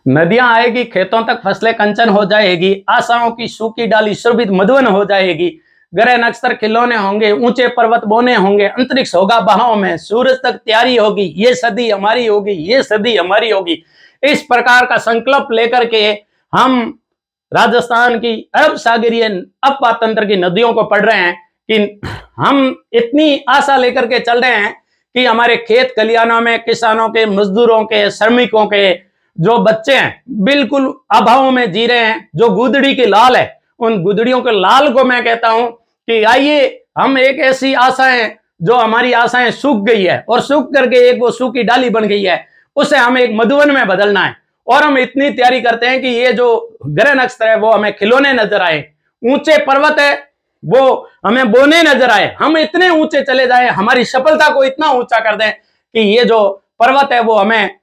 नदियां आएगी खेतों तक, फसलें कंचन हो जाएगी, आशाओं की सूखी डाली शोभित मधुवन हो जाएगी, ग्रह नक्षत्र खिलौने होंगे, ऊंचे पर्वत बोने होंगे, अंतरिक्ष होगा बहाव में, सूरज तक तैयारी होगी, ये सदी हमारी होगी, ये सदी हमारी होगी। इस प्रकार का संकल्प लेकर के हम राजस्थान की अरब सागरीय अपपातंत्र की नदियों को पढ़ रहे हैं कि हम इतनी आशा लेकर के चल रहे हैं कि हमारे खेत खलिहानों में किसानों के, मजदूरों के, श्रमिकों के जो बच्चे हैं बिल्कुल अभाव में जी रहे हैं। जो गुदड़ी की लाल है, उन गुदड़ियों के लाल को मैं कहता हूं कि आइए हम एक ऐसी आशाएं, जो हमारी आशाएं सूख गई है और सूख करके एक वो सूखी डाली बन गई है, उसे हमें एक मधुवन में बदलना है। और हम इतनी तैयारी करते हैं कि ये जो ग्रह नक्षत्र है वो हमें खिलौने नजर आए, ऊंचे पर्वत है वो हमें बोने नजर आए, हम इतने ऊंचे चले जाएं, हमारी सफलता को इतना ऊंचा कर दें कि ये जो पर्वत है वो हमें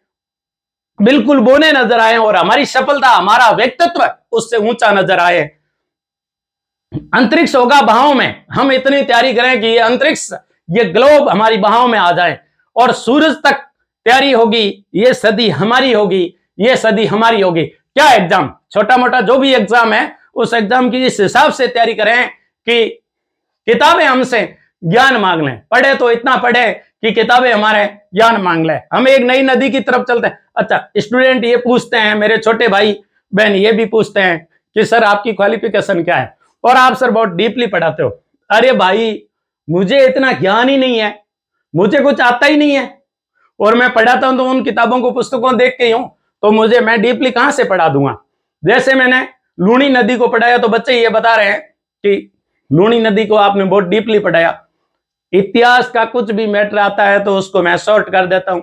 बिल्कुल बोने नजर आए और हमारी सफलता, हमारा व्यक्तित्व उससे ऊंचा नजर आए। अंतरिक्ष होगा बहाव में, हम इतनी तैयारी करें कि ये अंतरिक्ष, ये ग्लोब हमारी बहाव में आ जाए और सूरज तक तैयारी होगी, ये सदी हमारी होगी, ये सदी हमारी होगी। क्या एग्जाम, छोटा मोटा जो भी एग्जाम है उस एग्जाम की इस हिसाब से तैयारी करें कि किताबें हमसे ज्ञान मांग लें, पढ़े तो इतना पढ़े कि किताबें हमारे ज्ञान मांग लें। हम एक नई नदी की तरफ चलते हैं। अच्छा, स्टूडेंट ये पूछते हैं, मेरे छोटे भाई बहन ये भी पूछते हैं कि सर आपकी क्वालिफिकेशन क्या है और आप सर बहुत डीपली पढ़ाते हो। अरे भाई, मुझे इतना ज्ञान ही नहीं है, मुझे कुछ आता ही नहीं है और मैं पढ़ाता हूं तो उन किताबों को, पुस्तकों देख के ही हूं, तो मैं डीपली कहां से पढ़ा दूंगा। जैसे मैंने लूनी नदी को पढ़ाया तो बच्चे ये बता रहे हैं कि लूनी नदी को आपने बहुत डीपली पढ़ाया। इतिहास का कुछ भी मैटर आता है तो उसको मैं शॉर्ट कर देता हूं।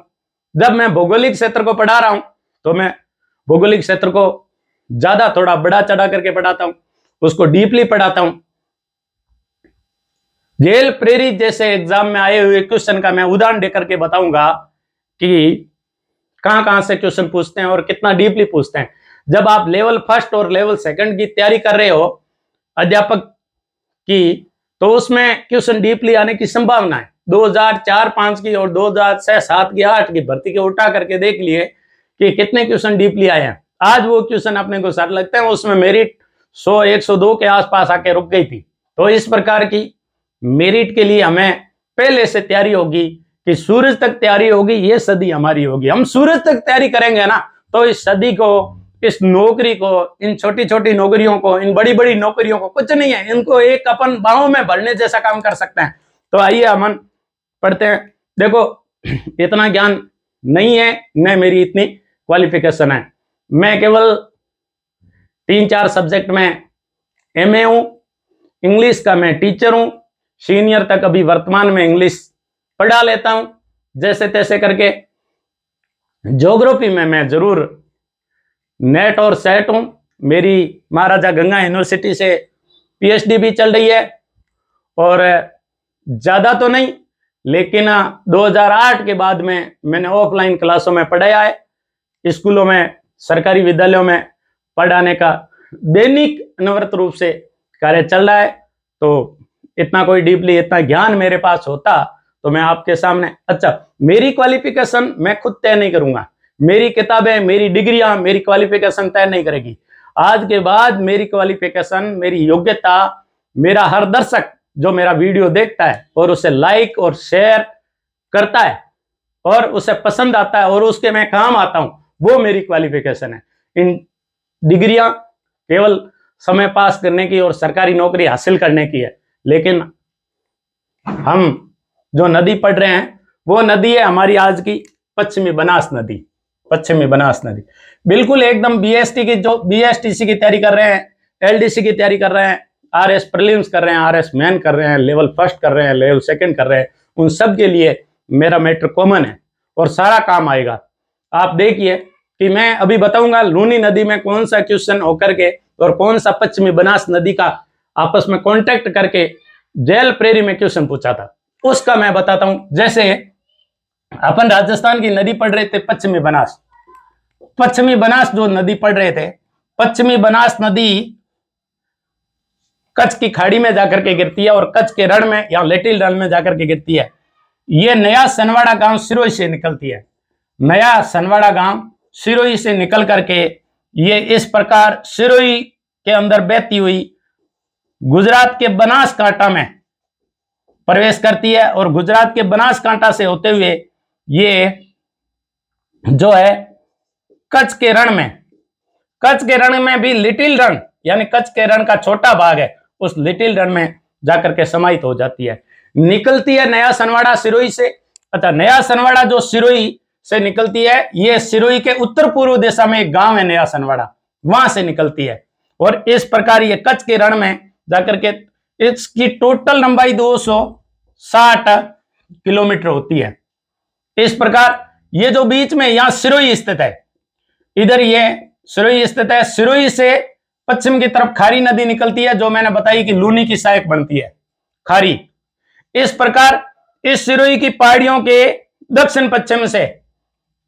जब मैं भौगोलिक क्षेत्र को पढ़ा रहा हूं तो मैं भौगोलिक क्षेत्र को ज्यादा थोड़ा बड़ा चढ़ा करके पढ़ाता हूं, उसको डीपली पढ़ाता हूं। जेल प्रेरित जैसे एग्जाम में आए हुए क्वेश्चन का मैं उदाहरण देकर के बताऊंगा कि कहां कहां से क्वेश्चन पूछते हैं और कितना डीपली पूछते हैं। जब आप लेवल फर्स्ट और लेवल सेकंड की तैयारी कर रहे हो अध्यापक की, तो उसमें क्वेश्चन डीपली आने की संभावना है। 2004-5 की और 2006-7 की 8 की भर्ती के उठा करके देख लिए कि कितने क्वेश्चन डीपली आए हैं। आज वो क्वेश्चन अपने को सर लगते हैं, उसमें मेरिट 100-102 के आसपास आके रुक गई थी। तो इस प्रकार की मेरिट के लिए हमें पहले से तैयारी होगी कि सूरज तक तैयारी होगी, ये सदी हमारी होगी। हम सूरज तक तैयारी करेंगे ना तो इस सदी को, इस नौकरी को, इन छोटी छोटी नौकरियों को, इन बड़ी बड़ी नौकरियों को कुछ नहीं है, इनको एक अपन बाहों में भरने जैसा काम कर सकते हैं। तो आइए अमन पढ़ते हैं। देखो, इतना ज्ञान नहीं है, न मेरी इतनी क्वालिफिकेशन है। मैं केवल 3-4 सब्जेक्ट में MA हूं, इंग्लिश का मैं टीचर हूं, सीनियर तक अभी वर्तमान में इंग्लिश पढ़ा लेता हूं जैसे तैसे करके। ज्योग्राफी में मैं जरूर नेट और सेट हूं। मेरी महाराजा गंगा यूनिवर्सिटी से PhD भी चल रही है और ज्यादा तो नहीं, लेकिन 2008 के बाद में मैंने ऑफलाइन क्लासों में पढ़ाया है। स्कूलों में, सरकारी विद्यालयों में पढ़ाने का दैनिक अनवरत रूप से कार्य चल रहा है। तो इतना कोई डीपली इतना ज्ञान मेरे पास होता तो मैं आपके सामने, अच्छा, मेरी क्वालिफिकेशन मैं खुद तय नहीं करूंगा, मेरी किताबें, मेरी डिग्रियां, मेरी क्वालिफिकेशन तय नहीं करेगी। आज के बाद मेरी क्वालिफिकेशन, मेरी योग्यता, मेरा हर दर्शक जो मेरा वीडियो देखता है और उसे लाइक और शेयर करता है और उसे पसंद आता है और उसके मैं काम आता हूं, वो मेरी क्वालिफिकेशन है। इन डिग्रियां केवल समय पास करने की और सरकारी नौकरी हासिल करने की है, लेकिन हम जो नदी पढ़ रहे हैं वो नदी है हमारी आज की पश्चिमी बनास नदी। पश्चिमी बनास नदी बिल्कुल एकदम BST की, जो BSTC की तैयारी कर रहे हैं, LDC की तैयारी कर रहे हैं, RS प्रीलिम्स कर रहे हैं, RS मेन कर रहे हैं, लेवल फर्स्ट कर रहे हैं, लेवल सेकंड कर रहे हैं, उन सब के लिए मेरा मैटर कॉमन है और सारा काम आएगा। आप देखिए कि मैं अभी बताऊंगा लूनी नदी में कौन सा क्वेश्चन होकर के और कौन सा पश्चिमी बनास नदी का आपस में कॉन्टेक्ट करके जेल प्रेरी में क्वेश्चन पूछा था, उसका मैं बताता हूं। जैसे अपन राजस्थान की नदी पढ़ रहे थे पश्चिमी बनास, पश्चिमी बनास जो नदी पढ़ रहे थे, पश्चिमी बनास नदी कच्छ की खाड़ी में जाकर के गिरती है और कच्छ के रण में या लिटिल रण में जाकर के गिरती है। ये नया सनवाड़ा गांव सिरोही से निकलती है। नया सनवाड़ा गांव सिरोही से निकल करके ये इस प्रकार सिरोही के अंदर बहती हुई गुजरात के बनासकांठा में प्रवेश करती है और गुजरात के बनासकांठा से होते हुए ये जो है कच्छ के रण में भी लिटिल रण यानी कच्छ के रण का छोटा भाग है, उस लिटिल रण में जाकर के समाहित हो जाती है। निकलती है नया सनवाड़ा सिरोही से। अच्छा, नया सनवाड़ा जो सिरोही से निकलती है, ये सिरोही के उत्तर पूर्व दिशा में एक गांव है नया सनवाड़ा, वहां से निकलती है और इस प्रकार ये कच्छ के रण में जाकर के इसकी टोटल लंबाई 260 किलोमीटर होती है। इस प्रकार ये जो बीच में यहां सिरोही स्थित है, इधर ये सिरोही स्थित है। सिरोही से पश्चिम की तरफ खारी नदी निकलती है, जो मैंने बताई कि लूनी की सहायक बनती है खारी। इस प्रकार इस सिरोही की पहाड़ियों के दक्षिण पश्चिम से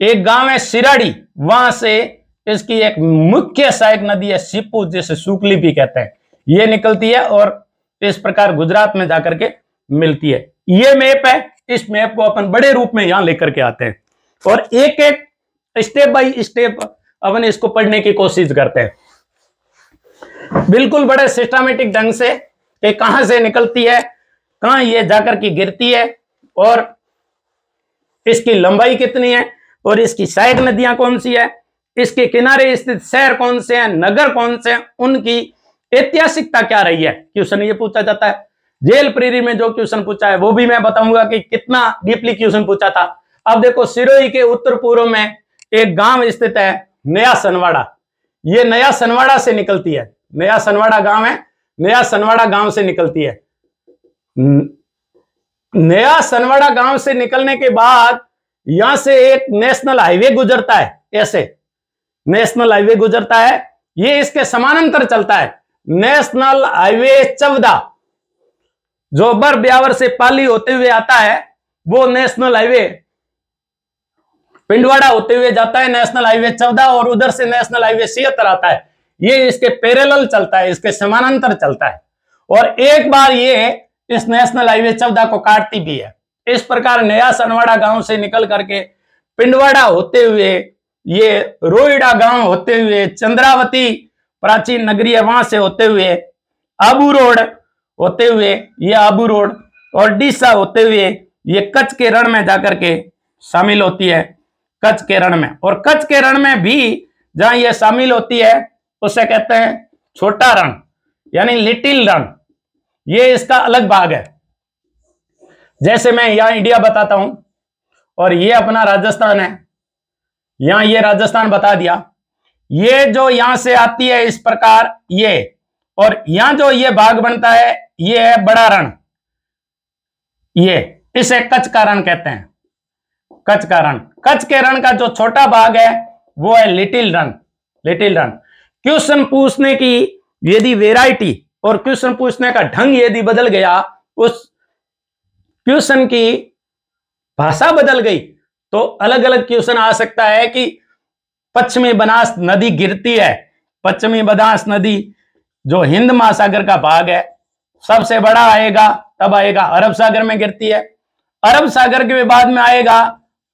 एक गांव है सिराड़ी, वहां से इसकी एक मुख्य सहायक नदी है सिप्पू, जिसे सुकली भी कहते हैं, ये निकलती है और इस प्रकार गुजरात में जाकर के मिलती है। ये मैप है, इस मैप को अपन बड़े रूप में यहां लेकर के आते हैं और एक एक स्टेप बाय स्टेप अपन इसको पढ़ने की कोशिश करते हैं, बिल्कुल बड़े सिस्टमैटिक ढंग से कि कहां से निकलती है, कहां ये जाकर के गिरती है और इसकी लंबाई कितनी है और इसकी सहायक नदियां कौन सी है, इसके किनारे स्थित शहर कौन से हैं, नगर कौन से हैं, उनकी ऐतिहासिकता क्या रही है, क्वेश्चन ये पूछा जाता है। जेल प्रीरी में जो क्वेश्चन पूछा है वो भी मैं बताऊंगा कि कितना डीपली क्वेश्चन पूछा था। अब देखो, सिरोही के उत्तर पूर्व में एक गांव स्थित है नया सनवाड़ा, ये नया सनवाड़ा से निकलती है, नया सनवाड़ा गांव है, नया सनवाड़ा गांव से निकलती है। नया सनवाड़ा गांव से निकलने के बाद यहां से एक नेशनल हाईवे गुजरता है, ऐसे नेशनल हाईवे गुजरता है, ये इसके समानांतर चलता है। नेशनल हाईवे 14 जो बर ब्यावर से पाली होते हुए आता है, वो नेशनल हाईवे पिंडवाड़ा होते हुए जाता है, नेशनल हाईवे 14, और उधर से नेशनल हाईवे 76 आता है, ये इसके पैरेलल चलता है, इसके समानांतर चलता है और एक बार ये इस नेशनल हाईवे 14 को काटती भी है। इस प्रकार नया सनवाड़ा गांव से निकल करके पिंडवाड़ा होते हुए, ये रोईड़ा गांव होते हुए, चंद्रावती प्राचीन नगरी है वहां से होते हुए, आबू रोड होते हुए, ये आबू रोड और डीसा होते हुए ये कच्छ के रण में जाकर के शामिल होती है, कच्छ के रण में। और कच्छ के रण में भी जहां ये शामिल होती है उसे कहते हैं छोटा रण यानी लिटिल रण, ये इसका अलग भाग है। जैसे मैं यहां इंडिया बताता हूं और ये अपना राजस्थान है, यहां ये राजस्थान बता दिया, ये जो यहां से आती है इस प्रकार ये, और यहां जो ये भाग बनता है ये है बड़ा रण, ये इसे कच्छ का रण कहते हैं, कच्छ का रण। कच्छ के रण का जो छोटा भाग है वो है लिटिल रण, लिटिल रण। क्वेश्चन पूछने की यदि वेराइटी और क्वेश्चन पूछने का ढंग यदि बदल गया, उस क्वेश्चन की भाषा बदल गई, तो अलग अलग क्वेश्चन आ सकता है कि पश्चिमी बनास नदी गिरती है, पश्चिमी बनास नदी जो हिंद महासागर का भाग है, सबसे बड़ा आएगा तब आएगा अरब सागर में गिरती है, अरब सागर के बाद में आएगा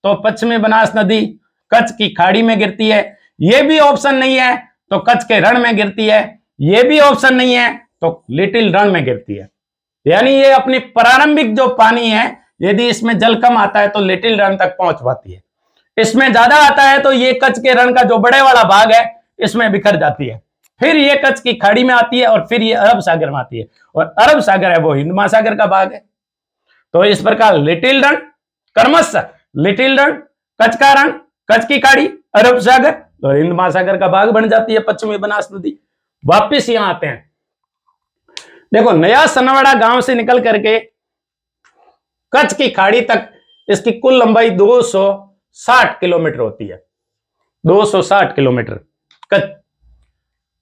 तो पश्चिमी बनास नदी कच्छ की खाड़ी में गिरती है, ये भी ऑप्शन नहीं है तो कच्छ के रण में गिरती है, ये भी ऑप्शन नहीं है तो लिटिल रण में गिरती है। यानी ये अपनी प्रारंभिक जो पानी है, यदि इसमें जल कम आता है तो लिटिल रण तक पहुंच पाती है, इसमें ज्यादा आता है तो ये कच्छ के रण का जो बड़े वाला भाग है इसमें बिखर जाती है, फिर ये कच्छ की खाड़ी में आती है और फिर ये अरब सागर में आती है, और अरब सागर है वो हिंद महासागर का भाग है। तो इस प्रकार लिटिल रण, क्रमशः लिटिल रण, कच्छ का रण, कच्छ की खाड़ी, अरब सागर और हिंद महासागर का भाग बन जाती है पश्चिमी बनास नदी। वापिस यहां आते हैं, देखो नया सनवाड़ा गांव से निकल करके कच्छ की खाड़ी तक इसकी कुल लंबाई 260 किलोमीटर होती है, 260 किलोमीटर कच्छ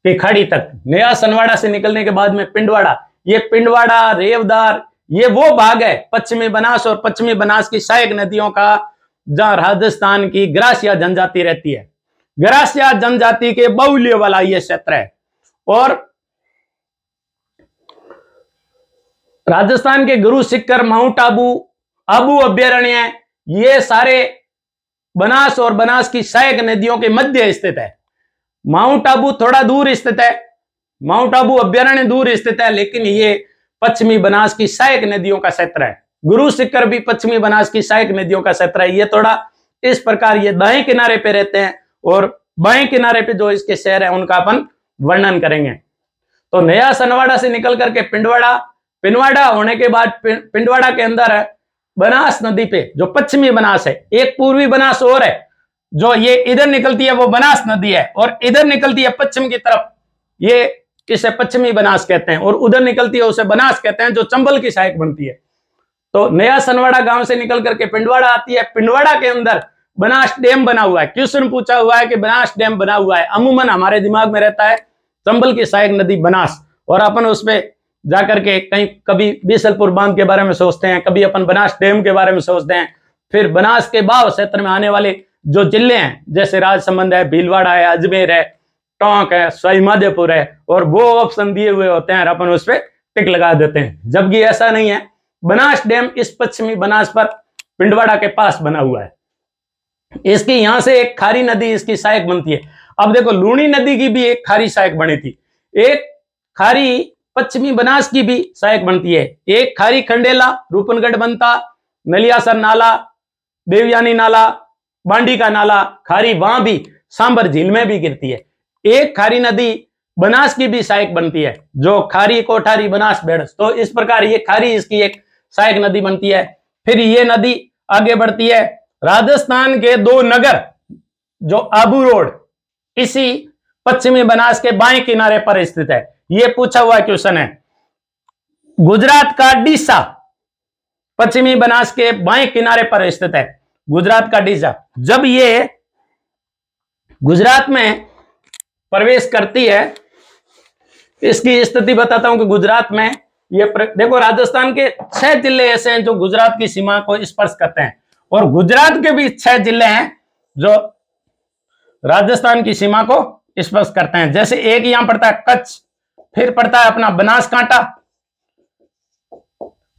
की खाड़ी तक। नया सनवाड़ा से निकलने के बाद में पिंडवाड़ा, ये पिंडवाड़ा, रेवदार, ये वो भाग है पश्चिमी बनास और पश्चिमी बनास की सहायक नदियों का, जहां राजस्थान की ग्रासिया जनजाति रहती है, ग्रासिया जनजाति के बाहुल्य वाला ये क्षेत्र है। और राजस्थान के गुरु शिखर, माउंट आबू, आबू अभ्यारण्य, ये सारे बनास और बनास की सहायक नदियों के मध्य स्थित है। माउंट आबू थोड़ा दूर स्थित है, माउंट आबू अभ्यारण्य दूर स्थित है, लेकिन ये पश्चिमी बनास की सहायक नदियों का क्षेत्र है। गुरु शिखर भी पश्चिमी बनास की सहायक नदियों का क्षेत्र है। ये थोड़ा इस प्रकार ये दाएं किनारे पे रहते हैं और बाएं किनारे पे जो इसके शहर है उनका अपन वर्णन करेंगे। तो नया सनवाड़ा से निकल करके पिंडवाड़ा, पिंडवाड़ा होने के बाद पिंडवाड़ा के अंदर है बनास नदी पे जो पश्चिमी बनास है, एक पूर्वी बनास और है जो ये इधर निकलती है वो बनास नदी है, और इधर निकलती है पश्चिम की तरफ, ये इसे पश्चिमी बनास कहते हैं, और उधर निकलती है उसे बनास कहते हैं जो चंबल की सहायक बनती है। तो नया सनवाड़ा गांव से निकल करके पिंडवाड़ा आती है। पिंडवाड़ा के अंदर बनास डैम बना हुआ है। क्वेश्चन पूछा हुआ है कि बनास डैम बना हुआ है, अमूमन हमारे दिमाग में रहता है चंबल की सहायक नदी बनास, और अपन उस पर जाकर के कहीं कभी बीसलपुर बांध के बारे में सोचते हैं, कभी अपन बनास डैम के बारे में सोचते हैं। फिर बनास के बाव क्षेत्र में आने वाले जो जिले हैं जैसे राजसमंद है, भीलवाड़ा है, अजमेर है, टोंक है, सवाई माधोपुर है, और वो ऑप्शन दिए हुए होते हैं और अपन उस पर टिक लगा देते हैं, जबकि ऐसा नहीं है। बनास डैम इस पश्चिमी बनास पर पिंडवाड़ा के पास बना हुआ है। इसकी यहां से एक खारी नदी इसकी सहायक बनती है। अब देखो लूणी नदी की भी एक खारी सहायक बनी थी, एक खारी पश्चिमी बनास की भी सहायक बनती है, एक खारी खंडेला, रूपनगढ़ बनता, नलियासर नाला, देवयानी नाला, बांडी का नाला, खारी वहां भी सांबर झील में भी गिरती है। एक खारी नदी बनास की भी सहायक बनती है जो खारी कोठारी बनास बेड़स, तो इस प्रकार ये खारी इसकी एक सहायक नदी बनती है। फिर ये नदी आगे बढ़ती है। राजस्थान के दो नगर जो आबू रोड इसी पश्चिमी बनास के बाएं किनारे पर स्थित है। ये पूछा हुआ क्वेश्चन है। गुजरात का डीसा पश्चिमी बनास के बाएं किनारे पर स्थित है, गुजरात का डीसा। जब ये गुजरात में प्रवेश करती है, इसकी स्थिति बताता हूं कि गुजरात में ये देखो राजस्थान के 6 जिले ऐसे हैं जो गुजरात की सीमा को स्पर्श करते हैं, और गुजरात के भी 6 जिले हैं जो राजस्थान की सीमा को स्पर्श करते हैं। जैसे एक यहां पड़ता है कच्छ, फिर पड़ता है अपना बनासकांठा।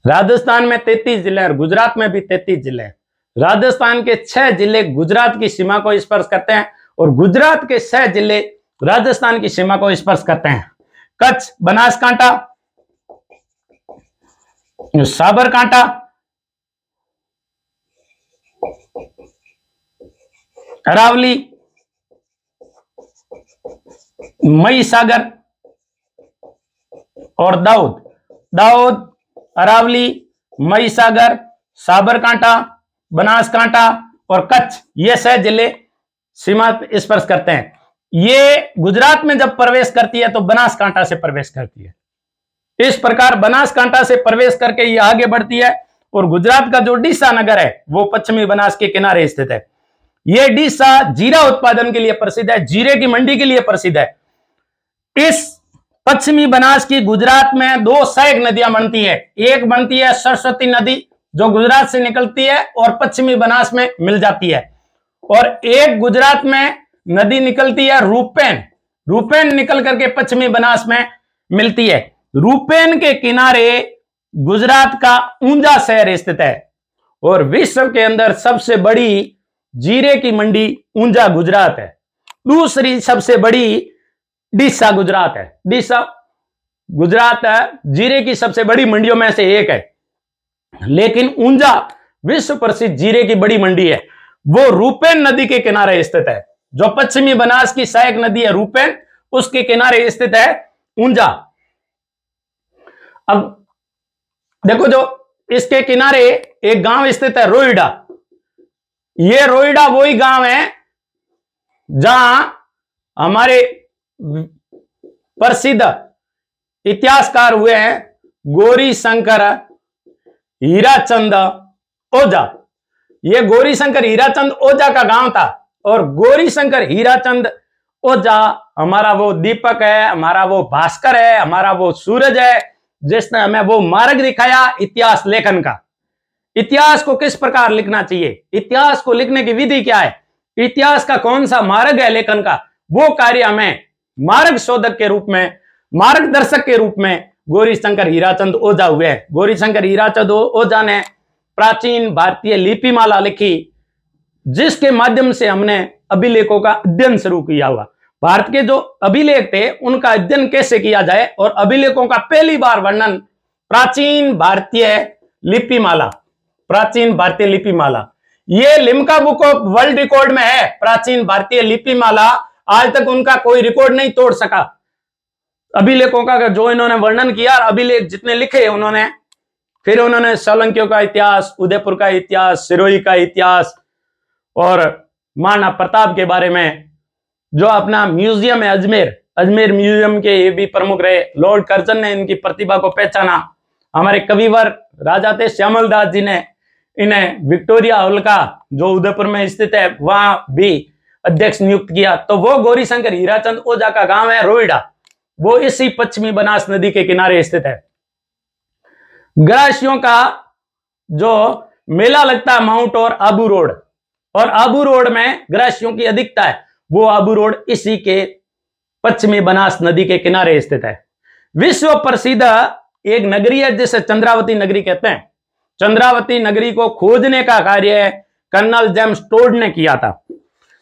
राजस्थान में 33 जिले और गुजरात में भी 33 जिले हैं। राजस्थान के 6 जिले गुजरात की सीमा को स्पर्श करते हैं और गुजरात के 6 जिले राजस्थान की सीमा को स्पर्श करते हैं। कच्छ, बनासकांठा, साबरकांठा, अरावली, महिसागर और दाऊद। दाऊद, अरावली, महिसागर, साबरकांठा, बनासकांठा और कच्छ, ये 6 जिले सीमा स्पर्श करते हैं। ये गुजरात में जब प्रवेश करती है तो बनासकांठा से प्रवेश करती है। इस प्रकार बनासकांठा से प्रवेश करके ये आगे बढ़ती है, और गुजरात का जो डीसा नगर है वो पश्चिमी बनास के किनारे स्थित है। ये डीसा जीरा उत्पादन के लिए प्रसिद्ध है, जीरे की मंडी के लिए प्रसिद्ध है। इस पश्चिमी बनास की गुजरात में 2 सहायक नदियां बनती है। एक बनती है सरस्वती नदी जो गुजरात से निकलती है और पश्चिमी बनास में मिल जाती है, और एक गुजरात में नदी निकलती है रूपेन। रूपेन निकल करके पश्चिमी बनास में मिलती है। रूपेन के किनारे गुजरात का ऊंजा शहर स्थित है, और विश्व के अंदर सबसे बड़ी जीरे की मंडी ऊंजा गुजरात है। दूसरी सबसे बड़ी डीसा गुजरात है। डीसा गुजरात है जीरे की सबसे बड़ी मंडियों में से एक है, लेकिन ऊंजा विश्व प्रसिद्ध जीरे की बड़ी मंडी है, वो रूपेन नदी के किनारे स्थित है। जो पश्चिमी बनास की सहायक नदी है रूपेन, उसके किनारे स्थित है ऊंजा। अब देखो जो इसके किनारे एक गांव स्थित है रोईडा। ये रोईडा वही गांव है जहां हमारे प्रसिद्ध इतिहासकार हुए हैं गौरी शंकर हीराचंद ओझा। ये गौरी शंकर हीराचंद ओझा का गांव था, और गौरी शंकर हीराचंद ओझा हमारा वो दीपक है, हमारा वो भास्कर है, हमारा वो सूरज है जिसने हमें वो मार्ग दिखाया इतिहास लेखन का। इतिहास को किस प्रकार लिखना चाहिए, इतिहास को लिखने की विधि क्या है, इतिहास का कौन सा मार्ग है लेखन का, वो कार्य हमें मार्ग शोधक के रूप में, मार्गदर्शक के रूप में गौरी शंकर हीराचंद ओझा हुए हैं। गौरी शंकर हीराचंद ओझा ने प्राचीन भारतीय लिपिमाला लिखी जिसके माध्यम से हमने अभिलेखों का अध्ययन शुरू किया हुआ। भारत के जो अभिलेख थे उनका अध्ययन कैसे किया जाए, और अभिलेखों का पहली बार वर्णन प्राचीन भारतीय लिपिमाला, प्राचीन भारतीय लिपिमाला, ये Limca book of world record में है। प्राचीन भारतीय लिपिमाला, आज तक उनका कोई रिकॉर्ड नहीं तोड़ सका अभिलेखों का, जो इन्होंने वर्णन किया। अभिलेख जितने लिखे उन्होंने, फिर उन्होंने सोलंकियों का इतिहास, उदयपुर का इतिहास, सिरोही का इतिहास और महाराणा प्रताप के बारे में, जो अपना म्यूजियम है अजमेर म्यूजियम के ये भी प्रमुख रहे। लॉर्ड कर्जन ने इनकी प्रतिभा को पहचाना। हमारे कविवर राजा थे श्यामल दास जी ने इन्हें विक्टोरिया हॉल का, जो उदयपुर में स्थित है, वहां भी अध्यक्ष नियुक्त किया। तो वो गौरीशंकर हीराचंद ओझा का गांव है रोहिड़ा, वो इसी पश्चिमी बनास नदी के किनारे स्थित है। ग्रासियों का जो मेला लगता है माउंट और आबू रोड, और आबू रोड में ग्रासियों की अधिकता है, वो आबू रोड इसी के पश्चिमी बनास नदी के किनारे स्थित है। विश्व प्रसिद्ध एक नगरी है जिसे चंद्रावती नगरी कहते हैं। चंद्रावती नगरी को खोजने का कार्य कर्नल जेम्स टोड ने किया था।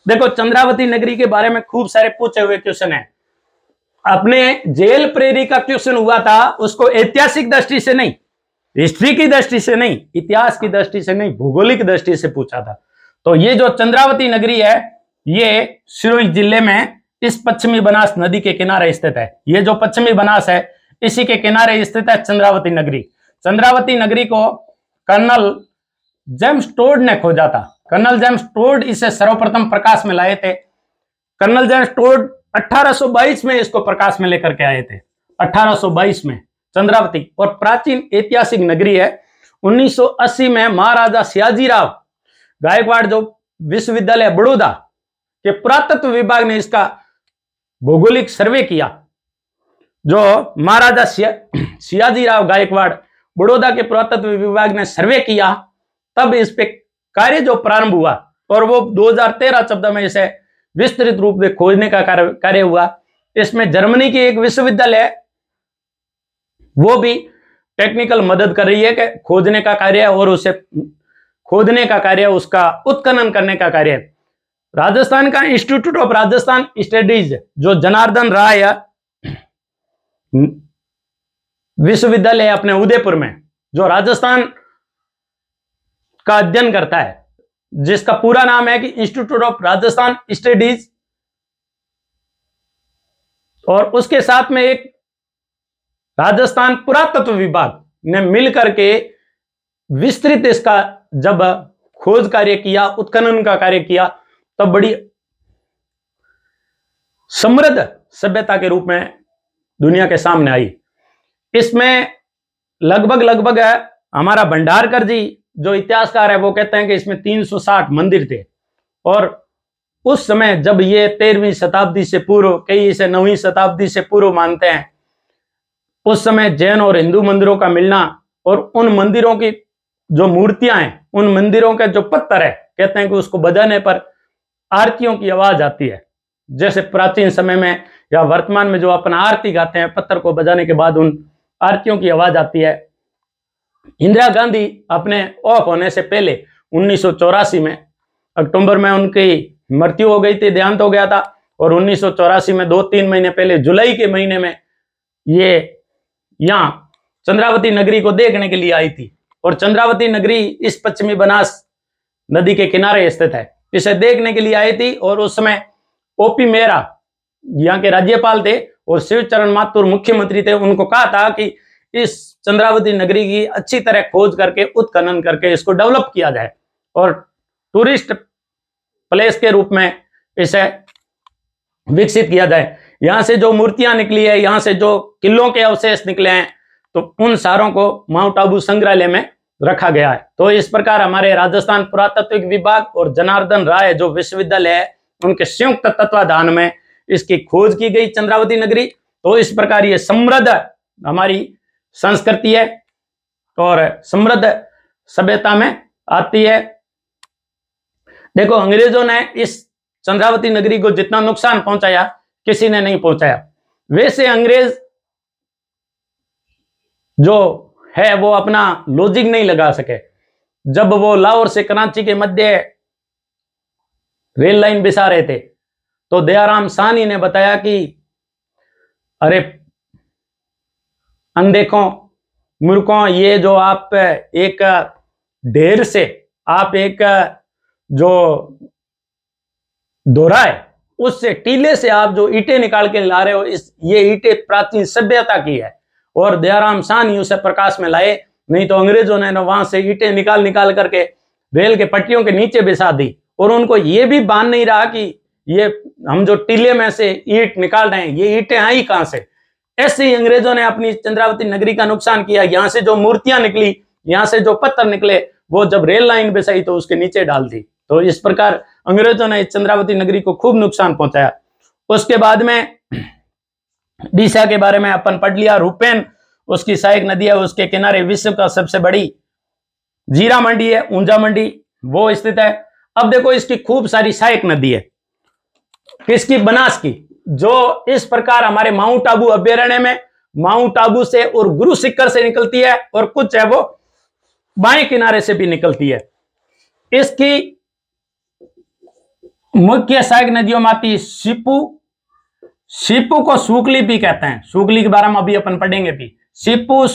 देखो, चंद्रावती नगरी के बारे में खूब सारे पूछे हुए क्वेश्चन है। अपने जेल प्रेरी का क्वेश्चन हुआ था, उसको ऐतिहासिक दृष्टि से नहीं, हिस्ट्री की दृष्टि से नहीं, इतिहास की दृष्टि से नहीं, भौगोलिक दृष्टि से पूछा था। तो ये जो चंद्रावती नगरी है, ये सिरोही जिले में इस पश्चिमी बनास नदी के किनारे स्थित है। ये जो पश्चिमी बनास है इसी के किनारे स्थित है चंद्रावती नगरी। चंद्रावती नगरी को कर्नल जेम्स टोड ने खोजा था। कर्नल जेम्स टोड इसे सर्वप्रथम प्रकाश में लाए थे। कर्नल जेम्स टोड 1822 में इसको प्रकाश में लेकर के आए थे, 1822 में चंद्रावती। और प्राचीन ऐतिहासिक नगरी है। 1980 में महाराजा सयाजीराव गायकवाड़ जो विश्वविद्यालय बड़ौदा के पुरातत्व विभाग ने इसका भौगोलिक सर्वे किया। जो महाराजा सयाजीराव गायकवाड़ बड़ौदा के पुरातत्व विभाग ने सर्वे किया, तब इस पे कार्य जो प्रारंभ हुआ, और वो 2013-14 में इसे विस्तृत रूप से खोजने का कार्य हुआ। इसमें जर्मनी की एक विश्वविद्यालय है, वो भी टेक्निकल मदद कर रही है कि खोजने का कार्य, और उसे खोदने का कार्य, उसका उत्खनन करने का कार्य। राजस्थान का इंस्टीट्यूट ऑफ राजस्थान स्टडीज, जो जनार्दन राय विश्वविद्यालय अपने उदयपुर में, जो राजस्थान का अध्ययन करता है, जिसका पूरा नाम है कि इंस्टीट्यूट ऑफ राजस्थान स्टडीज, और उसके साथ में एक राजस्थान पुरातत्व विभाग ने मिलकर के विस्तृत इसका जब खोज कार्य किया, उत्खनन का कार्य किया, तब बड़ी समृद्ध सभ्यता के रूप में दुनिया के सामने आई। इसमें लगभग हमारा भंडारकर जी जो इतिहासकार है, वो कहते हैं कि इसमें 360 मंदिर थे। और उस समय जब ये 13वीं शताब्दी से पूर्व, कई इसे 9वीं शताब्दी से पूर्व मानते हैं, उस समय जैन और हिंदू मंदिरों का मिलना, और उन मंदिरों की जो मूर्तियां हैं, उन मंदिरों के जो पत्थर है, कहते हैं कि उसको बजाने पर आरतियों की आवाज आती है। जैसे प्राचीन समय में या वर्तमान में जो अपना आरती गाते हैं, पत्थर को बजाने के बाद उन आरतियों की आवाज आती है। इंदिरा गांधी अपने ऑफ होने से पहले 1984 में अक्टूबर में उनकी मृत्यु हो गई थी, देहांत हो गया था। और 1984 में 2-3 महीने पहले जुलाई के महीने में ये यहाँ चंद्रावती नगरी को देखने के लिए आई थी। और चंद्रावती नगरी इस पश्चिमी बनास नदी के किनारे स्थित है। इसे देखने के लिए आई थी, और उस समय ओपी मेहरा यहाँ के राज्यपाल थे और शिवचरण माथुर मुख्यमंत्री थे। उनको कहा था कि इस चंद्रावती नगरी की अच्छी तरह खोज करके, उत्खनन करके इसको डेवलप किया जाए और टूरिस्ट प्लेस के रूप में इसे विकसित किया जाए। यहां से जो मूर्तियां निकली है, यहां से जो किलों के अवशेष निकले हैं, तो उन सारों को माउंट आबू संग्रहालय में रखा गया है। तो इस प्रकार हमारे राजस्थान पुरातत्विक विभाग और जनार्दन राय जो विश्वविद्यालय है, उनके संयुक्त तत्वाधान में इसकी खोज की गई चंद्रावती नगरी। तो इस प्रकार ये समृद्ध हमारी संस्कृति है और समृद्ध सभ्यता में आती है। देखो, अंग्रेजों ने इस चंद्रावती नगरी को जितना नुकसान पहुंचाया, किसी ने नहीं पहुंचाया। वैसे अंग्रेज जो है वो अपना लॉजिक नहीं लगा सके। जब वो लाहौर से कराची के मध्य रेल लाइन बिछा रहे थे, तो दयाराम साहनी ने बताया कि अरे अनदेखों, मूर्खों, ये जो आप एक ढेर से आप एक जो दोहरा है उससे टीले से आप जो ईंटें निकाल के ला रहे हो, ये ईंटें प्राचीन सभ्यता की है। और दयाराम साहनी उसे प्रकाश में लाए, नहीं तो अंग्रेजों ने वहां से ईंटें निकाल निकाल करके रेल के पटरियों के नीचे बिछा दी। और उनको ये भी भान नहीं रहा कि ये हम जो टीले में से ईंट निकाल रहे हैं, ये ईंटें आई कहां से। ऐसे ही अंग्रेजों ने अपनी चंद्रावती नगरी का नुकसान किया। यहां से जो मूर्तियां निकली, यहां से जो पत्थर निकले, वो जब रेल लाइन बिछाई तो उसके नीचे डाल दी। तो इस प्रकार अंग्रेजों ने चंद्रावती नगरी को खूब नुकसान पहुंचाया। उसके बाद में डीसा के बारे में अपन पढ़ लिया। रूपेन उसकी सहायक नदी है, उसके किनारे विश्व का सबसे बड़ी जीरा मंडी है, ऊंजा मंडी, वो स्थित है। अब देखो इसकी खूब सारी सहायक नदी है, किसकी? बनास की, जो इस प्रकार हमारे माउंट आबू अभ्यारण्य में माउंट आबू से और गुरु शिखर से निकलती है, और कुछ है वो बाएं किनारे से भी निकलती है। इसकी मुख्य सहायक नदियों में आती सीपू, सीपू को सुकली भी कहते हैं, सुकली के बारे में अभी अपन पढ़ेंगे भी। सीपू,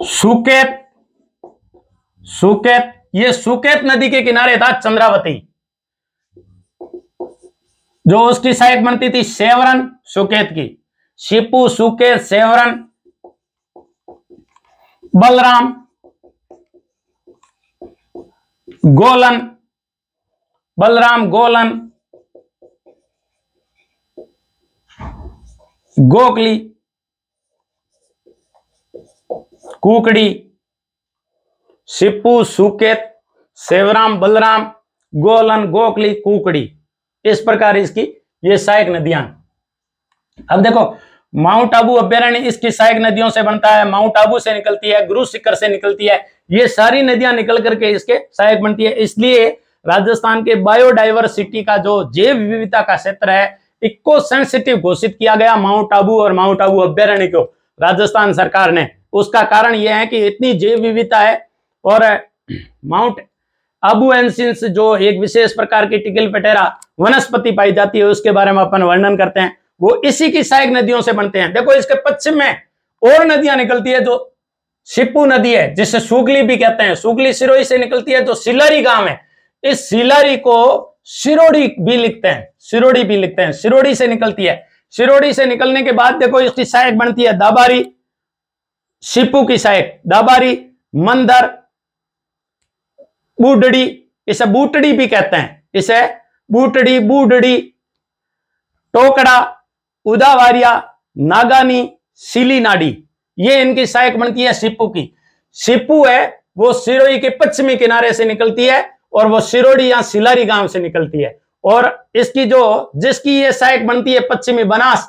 सुकेत, सुकेत, ये सुकेत नदी के किनारे था चंद्रावती, जो उसकी सहायक बनती थी सेवरन, सुकेत की। सीपू, सुकेत, सेवरन, बलराम, गोलन, बलराम, गोलन, गोकली, कुकड़ी, सीपू, सुकेत, सेवराम, बलराम, गोलन, गोकली, कुकड़ी, इस प्रकार इसकी ये सहायक नदियां। अब देखो माउंट आबू अभ्यारण्य इसकी सहायक नदियों से बनता है, माउंट आबू से निकलती है, गुरु शिखर से निकलती है, ये सारी नदियां निकल करके इसके सहायक बनती है। इसलिए राजस्थान के बायोडाइवर्सिटी का जो जैव विविधता का क्षेत्र है, इको सेंसिटिव घोषित किया गया माउंट आबू और माउंट आबू अभ्यारण्य को राजस्थान सरकार ने। उसका कारण यह है कि इतनी जैव विविधता है, और माउंट आबू एंसिंस जो एक विशेष प्रकार की टिकल पेटेरा वनस्पति पाई जाती है, उसके बारे में अपन वर्णन करते हैं, वो इसी की सहायक नदियों से बनते हैं। देखो इसके पश्चिम में और नदियां निकलती है, जो सिप्पू नदी है जिसे सुगली भी कहते हैं, सुगली सिरोही से निकलती है, जो सिलारी गांव है, इस सिलारी को सिरोड़ी भी लिखते हैं, सिरोड़ी भी लिखते हैं, सिरोड़ी से निकलती है। सिरोड़ी से निकलने के बाद देखो इसकी सहायक बनती है दाबारी, सिप्पू की सहायक दाबारी, मंदर, बूडड़ी, इसे बूटड़ी भी कहते हैं, इसे बूटड़ी, बूडड़ी, टोकड़ा, उदावारिया, नागानी, सिली नाडी, ये इनकी सहायक बनती है सिप्पू की। सिप्पू है वो सिरोही के पश्चिमी किनारे से निकलती है, और वो सिरोड़ी या सिलारी गांव से निकलती है। और इसकी जो जिसकी ये सहायक बनती है पश्चिमी बनास,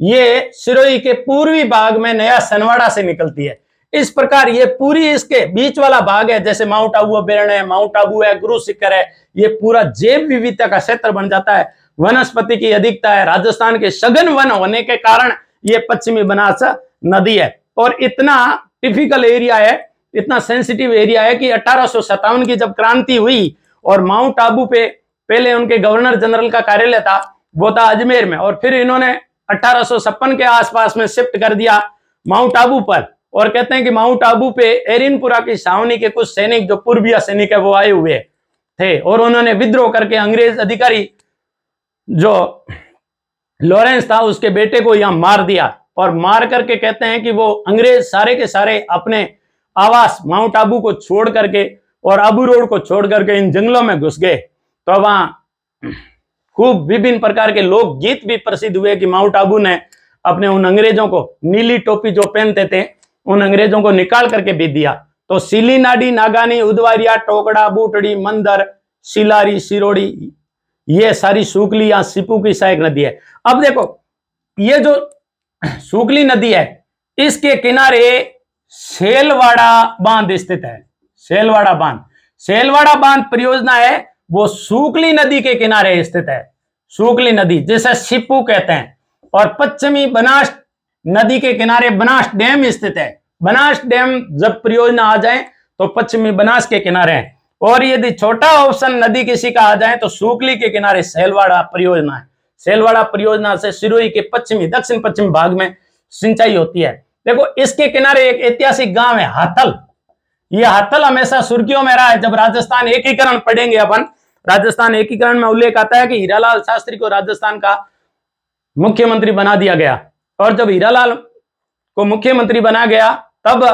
ये सिरोही के पूर्वी भाग में नया सनवाड़ा से निकलती है। इस प्रकार ये पूरी इसके बीच वाला भाग है, जैसे माउंट आबू अभ्यारण्य है, माउंट आबू है, गुरु शिखर है, ये पूरा जैव विविधता का क्षेत्र बन जाता है। वनस्पति की अधिकता है, राजस्थान के सघन वन होने के कारण ये पश्चिमी बनास नदी है। और इतना टिपिकल एरिया है, इतना सेंसिटिव एरिया है कि 1857 की जब क्रांति हुई और माउंट आबू पे पहले उनके गवर्नर जनरल का कार्यालय था, वो था अजमेर में, और फिर इन्होंने 1856 के आसपास में शिफ्ट कर दिया माउंट आबू पर। और कहते हैं कि माउंट आबू पे एरिनपुरा की छावनी के कुछ सैनिक, जो पूर्वीय सैनिक है, वो आए हुए थे, और उन्होंने विद्रोह करके अंग्रेज अधिकारी जो लॉरेंस था उसके बेटे को यहां मार दिया। और मार करके कहते हैं कि वो अंग्रेज सारे के सारे अपने आवास माउंट आबू को छोड़ करके और आबू रोड को छोड़ करके इन जंगलों में घुस गए। तो वहां खूब विभिन्न प्रकार के लोक गीत भी प्रसिद्ध हुए कि माउंट आबू ने अपने उन अंग्रेजों को नीली टोपी जो पहनते थे, उन अंग्रेजों को निकाल करके भी दिया। तो सिली नाडी, नागानी, उदवारिया, टोकड़ा, बूटड़ी, मंदर, सिलारी, सिरोड़ी, ये सारी सुकली या सिप्पू की सहायक नदी है। अब देखो ये जो सुकली नदी है, इसके किनारे सेलवाड़ा बांध स्थित है। सेलवाड़ा बांध, सेलवाड़ा बांध परियोजना है वो सुकली नदी के किनारे स्थित है। सुकली नदी जिसे सिप्पू कहते हैं, और पश्चिमी बनास नदी के किनारे बनास डैम स्थित है। बनास डैम जब परियोजना आ जाए तो पश्चिमी बनास के किनारे है। और यदि छोटा ऑप्शन नदी किसी का आ जाए तो सूकली के किनारे सेलवाड़ा परियोजना है। सेलवाड़ा परियोजना से सिरोही के पश्चिमी दक्षिण पश्चिम भाग में सिंचाई होती है। देखो इसके किनारे एक ऐतिहासिक गांव है हाथल। यह हाथल हमेशा सुर्खियों में रहा है। जब राजस्थान एकीकरण पढ़ेंगे अपन, राजस्थान एकीकरण में उल्लेख आता है कि हीरालाल शास्त्री को राजस्थान का मुख्यमंत्री बना दिया गया, और जब हीरालाल को मुख्यमंत्री बना गया तब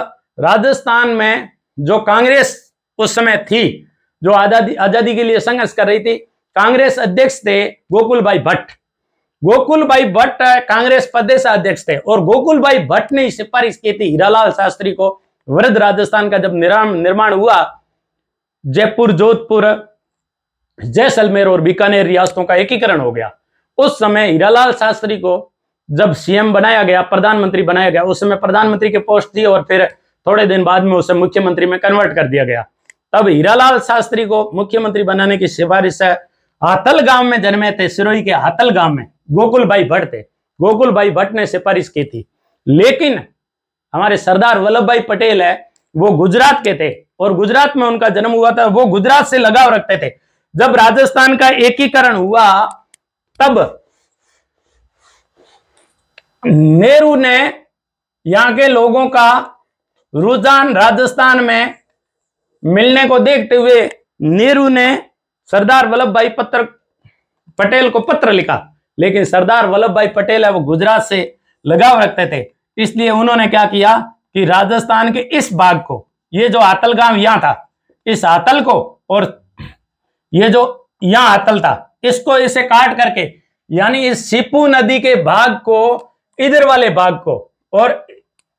राजस्थान में जो कांग्रेस उस समय थी, जो आजादी के लिए संघर्ष कर रही थी, कांग्रेस अध्यक्ष थे गोकुल भाई भट्ट। गोकुल भाई भट्ट कांग्रेस प्रदेश अध्यक्ष थे, और गोकुल भाई भट्ट ने सिफारिश की थी हीरालाल शास्त्री को। वृद्ध राजस्थान का जब निर्माण हुआ, जयपुर, जोधपुर, जैसलमेर और बीकानेर रियासतों का एकीकरण हो गया। उस समय हीरालाल शास्त्री को जब सीएम बनाया गया, प्रधानमंत्री बनाया गया, उस समय प्रधानमंत्री के पोस्ट थी और फिर थोड़े दिन बाद में उसे मुख्यमंत्री में कन्वर्ट कर दिया गया। तब हीरालाल शास्त्री को मुख्यमंत्री बनाने की सिफारिश है हाथल गांव में जन्मे थे, सिरोही के हाथल गांव में गोकुल भाई भट्ट थे। गोकुल भाई भट्ट ने सिफारिश की थी। लेकिन हमारे सरदार वल्लभ भाई पटेल है, वो गुजरात के थे और गुजरात में उनका जन्म हुआ था। वो गुजरात से लगाव रखते थे। जब राजस्थान का एकीकरण हुआ तब नेहरू ने यहां के लोगों का रुझान राजस्थान में मिलने को देखते हुए नेहरू ने सरदार वल्लभ भाई पटेल को पत्र लिखा। लेकिन सरदार वल्लभ भाई पटेल है वो गुजरात से लगाव रखते थे, इसलिए उन्होंने क्या किया कि राजस्थान के इस भाग को, ये जो हाथल गांव यहां था, इस हाथल को और ये जो यहां हाथल था, इसको इसे काट करके, यानी इस सीपू नदी के भाग को, इधर वाले भाग को और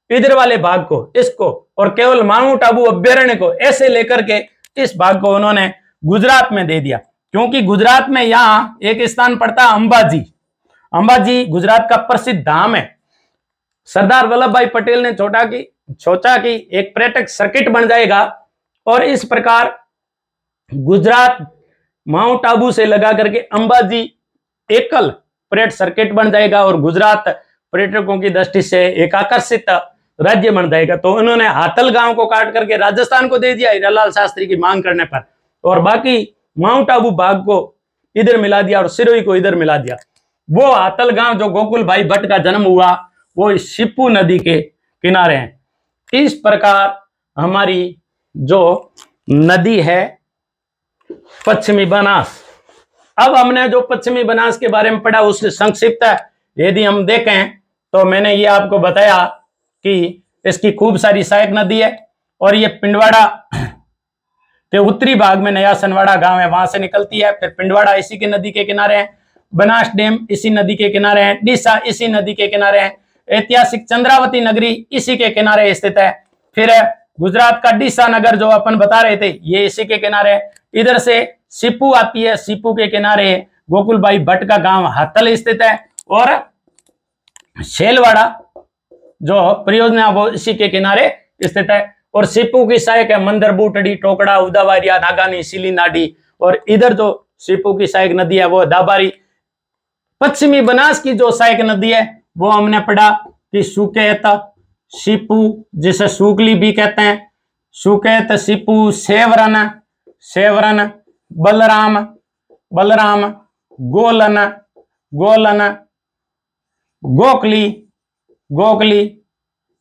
इधर वाले भाग को, इसको और केवल माउंट आबू अभ्यारण्य को ऐसे लेकर के इस भाग को उन्होंने गुजरात में दे दिया। क्योंकि गुजरात में यहां एक स्थान पड़ता है अंबाजी। अंबाजी गुजरात का प्रसिद्ध धाम है। सरदार वल्लभ भाई पटेल ने सोचा कि एक पर्यटक सर्किट बन जाएगा और इस प्रकार गुजरात माउंट आबू से लगा करके अंबाजी एकल पर्यटक सर्किट बन जाएगा और गुजरात पर्यटकों की दृष्टि से एक आकर्षित राज्य बन जाएगा। तो उन्होंने हाथल गांव को काट करके राजस्थान को दे दिया हीरालाल शास्त्री की मांग करने पर, और बाकी माउंट आबू भाग को इधर मिला दिया और सिरोही को इधर मिला दिया। वो हाथल गांव जो गोकुल भाई भट्ट का जन्म हुआ वो सीपू नदी के किनारे है। इस प्रकार हमारी जो नदी है पश्चिमी बनास। अब हमने जो पश्चिमी बनास के बारे में पढ़ा उससे संक्षिप्त यदि हम देखें तो मैंने ये आपको बताया कि इसकी खूब सारी सहायक नदी है, और ये पिंडवाड़ा के उत्तरी भाग में नया सनवाड़ा गांव है, वहां से निकलती है। फिर पिंडवाड़ा इसी के नदी के किनारे है, बनास डैम इसी नदी के किनारे है, डीसा इसी नदी के किनारे है, ऐतिहासिक चंद्रावती नगरी इसी के किनारे स्थित है। फिर गुजरात का डीसा नगर जो अपन बता रहे थे ये इसी के किनारे है। इधर से सीपू आती है, सीपू के किनारे गोकुल भाई भट्ट का गांव हाथल स्थित है, और सेलवाड़ा जो परियोजना वो इसी के किनारे स्थित है। और सीपू की सहायक है मंदर, बूटड़ी, टोकड़ा, उदावारिया, नागानी, सिली, नाडी, और इधर जो सीपू की सहायक नदी है वो दाबारी। पश्चिमी बनास की जो सहायक नदी है वो हमने पढ़ा कि सुकेत, सीपू जिसे सूकली भी कहते हैं, सुकेत, सीपू, सेवरन, सेवरन, बलराम, बलराम, गोलन, गोलन, गोकली, गोकली,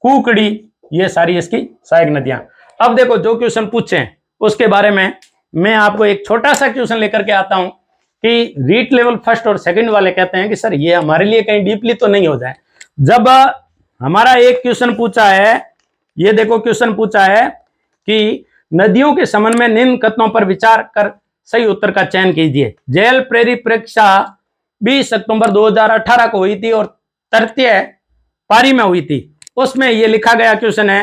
कुकड़ी, ये सारी इसकी सहायक नदियां। अब देखो जो क्वेश्चन पूछे उसके बारे में मैं आपको एक छोटा सा क्वेश्चन लेकर के आता हूं कि रीट लेवल फर्स्ट और सेकंड वाले कहते हैं कि सर ये हमारे लिए कहीं डीपली तो नहीं हो जाए। जब हमारा एक क्वेश्चन पूछा है, ये देखो क्वेश्चन पूछा है कि नदियों के संबंध में निम्न कथनों पर विचार कर सही उत्तर का चयन कीजिए। जेल प्रेरी परीक्षा 20 अक्टूबर 2018 को हुई थी और तृतीय पारी में हुई थी। उसमें ये लिखा गया क्वेश्चन है,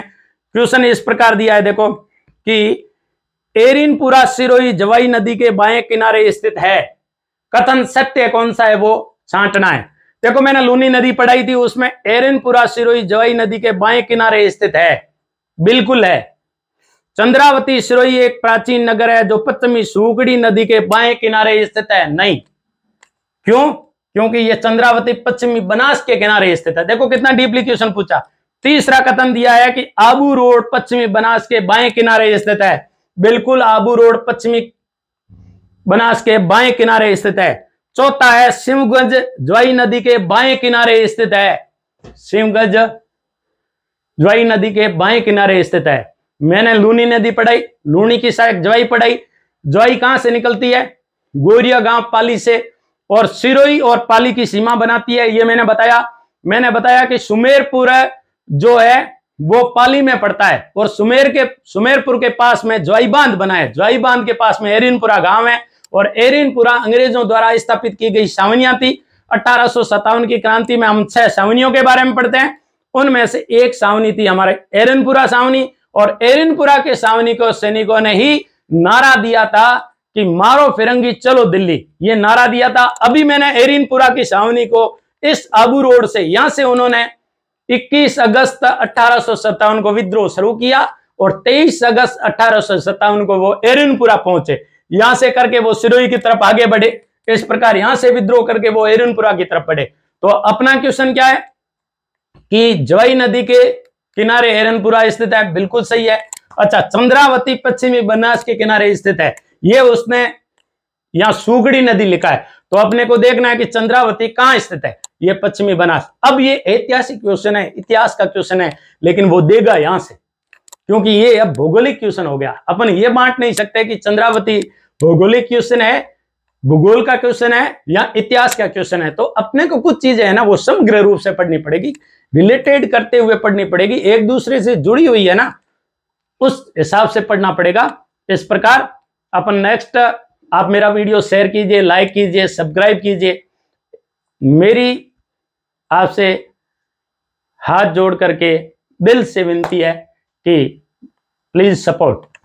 क्वेश्चन इस प्रकार दिया है देखो कि एरिनपुरा सिरोही जवाई नदी के बाएं किनारे स्थित है, कथन सत्य कौन सा है वो छांटना है। देखो मैंने लूनी नदी पढ़ाई थी, उसमें एरिनपुरा सिरोही जवाई नदी के बाएं किनारे स्थित है, बिल्कुल है। चंद्रावती सिरोही एक प्राचीन नगर है जो पश्चिमी सूकड़ी नदी के बाएं किनारे स्थित है, नहीं। क्यों? क्योंकि ये चंद्रावती पश्चिमी बनास के किनारे स्थित है। देखो कितना डीपली क्वेश्चन पूछा। तीसरा कथन दिया है कि आबू रोड पश्चिमी बनास के बाएं किनारे स्थित है, बिल्कुल आबू रोड पश्चिमी बनास के बाएं किनारे स्थित है। चौथा है सिमगंज ज्वाई नदी के बाएं किनारे स्थित है। सिमगंज ज्वाई नदी के बाएं किनारे स्थित है। मैंने लूनी नदी पढ़ाई, लूनी की सहायक ज्वाई पढ़ाई। ज्वाई कहां से निकलती है? गोरिया गांव पाली से, और सिरोही और पाली की सीमा बनाती है, ये मैंने बताया कि सुमेरपुर जो है वो पाली में पड़ता है, और सुमेरपुर के पास में ज्वाई बांध बना है। ज्वाई बांध के पास में एरिनपुरा गांव है, और एरिनपुरा अंग्रेजों द्वारा स्थापित की गई छावनियां थी। 1857 की क्रांति में हम 6 छावनियों के बारे में पढ़ते हैं, उनमें से एक छावनी थी हमारे एरिनपुरा छावनी, और एरिनपुरा के छावनी को सैनिकों ने ही नारा दिया था कि मारो फिरंगी चलो दिल्ली, ये नारा दिया था। अभी मैंने एरिनपुरा की छावनी को इस आबू रोड से, यहां से उन्होंने 21 अगस्त 1857 को विद्रोह शुरू किया, और 23 अगस्त 1857 को वो एरिनपुरा पहुंचे। यहां से करके वो सिरोही की तरफ आगे बढ़े, इस प्रकार यहां से विद्रोह करके वो एरिनपुरा की तरफ बढ़े। तो अपना क्वेश्चन क्या है कि ज्वाई नदी के किनारे एरिनपुरा स्थित है, बिल्कुल सही है। अच्छा, चंद्रावती पश्चिमी बनास के किनारे स्थित है, ये उसने यहां सुगड़ी नदी लिखा है, तो अपने को देखना है कि चंद्रावती कहां स्थित है, ये पश्चिमी बनास। अब ये ऐतिहासिक क्वेश्चन है, इतिहास का क्वेश्चन है, लेकिन वो देगा यहां से, क्योंकि ये अब भौगोलिक क्वेश्चन हो गया। अपन ये बांट नहीं सकते कि चंद्रावती भौगोलिक क्वेश्चन है, भूगोल का क्वेश्चन है या इतिहास का क्वेश्चन है। तो अपने को कुछ चीजें है ना वो समग्र रूप से पढ़नी पड़ेगी, रिलेटेड करते हुए पढ़नी पड़ेगी, एक दूसरे से जुड़ी हुई है ना, उस हिसाब से पढ़ना पड़ेगा। इस प्रकार अपन नेक्स्ट, आप मेरा वीडियो शेयर कीजिए, लाइक कीजिए, सब्सक्राइब कीजिए। मेरी आपसे हाथ जोड़ करके दिल से विनती है कि प्लीज सपोर्ट।